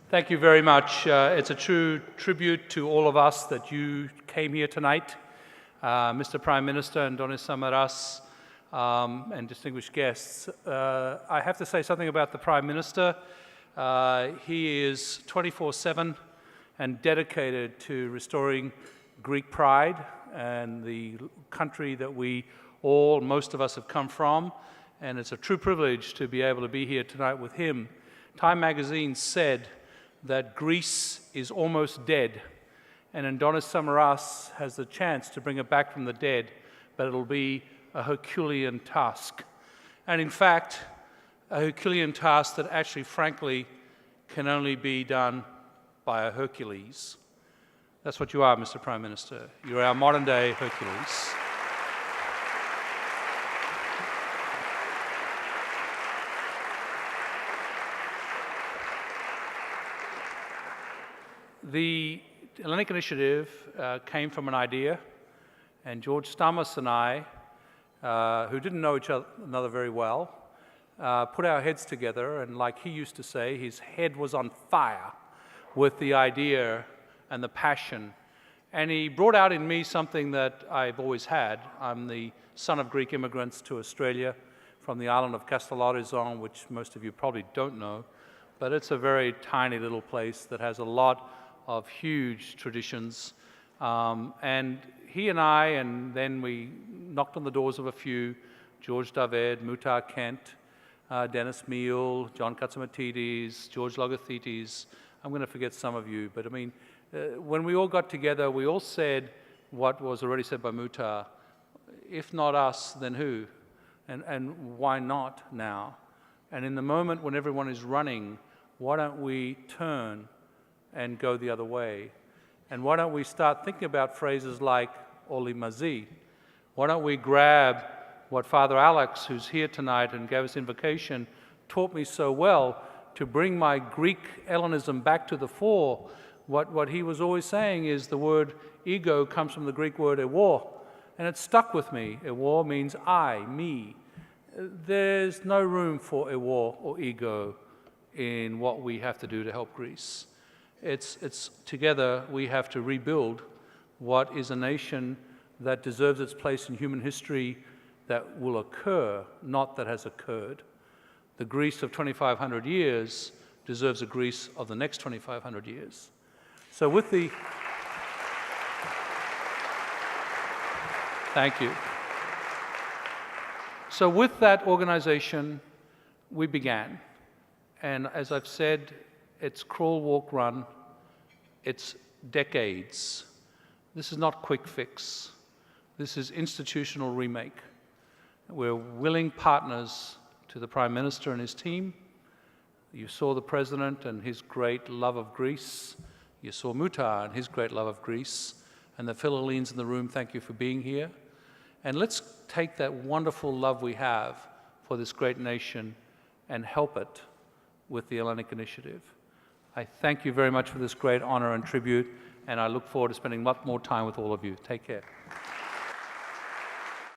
Thank you very much. It's a true tribute to all of us that you came here tonight. Mr. Prime Minister Andreas Samaras and distinguished guests. I have to say something about the Prime Minister. He is 24/7 and dedicated to restoring Greek pride and the country that most of us have come from. And it's a true privilege to be able to be here tonight with him. Time magazine said that Greece is almost dead, and Andreas Samaras has the chance to bring it back from the dead, but it'll be a Herculean task. And in fact, a Herculean task that actually, frankly, can only be done by a Hercules. That's what you are, Mr. Prime Minister. You're our modern-day Hercules. The Hellenic Initiative came from an idea, and George Stavros and I, who didn't know each other very well, put our heads together, and like he used to say, his head was on fire with the idea and the passion. And he brought out in me something that I've always had. I'm the son of Greek immigrants to Australia from the island of Castellorizon, which most of you probably don't know, but it's a very tiny little place that has a lot of huge traditions. And he and I, and then we knocked on the doors of a few, George David, Muhtar Kent, Dennis Meal, John Katsamatidis, George Logothetes. I'm going to forget some of you, but I mean, when we all got together, we all said what was already said by Muhtar: if not us, then who? And why not now? And in the moment when everyone is running, why don't we turn and go the other way? And why don't we start thinking about phrases like Oli Mazi? Why don't we grab what Father Alex, who's here tonight and gave us invocation, taught me so well, to bring my Greek Hellenism back to the fore. What he was always saying is the word ego comes from the Greek word ewor, and it stuck with me. Ewor means I, me. There's no room for ewor or ego in what we have to do to help Greece. It's together we have to rebuild what is a nation that deserves its place in human history that will occur, not that has occurred. The Greece of 2,500 years deserves a Greece of the next 2,500 years. So with the... Thank you. So with that organization, we began. And as I've said, it's crawl, walk, run. It's decades. This is not quick fix. This is institutional remake. We're willing partners to the Prime Minister and his team. You saw the President and his great love of Greece. You saw Muhtar and his great love of Greece. And the Philhellenes in the room, thank you for being here. And let's take that wonderful love we have for this great nation and help it with the Hellenic Initiative. I thank you very much for this great honor and tribute, and I look forward to spending much more time with all of you. Take care.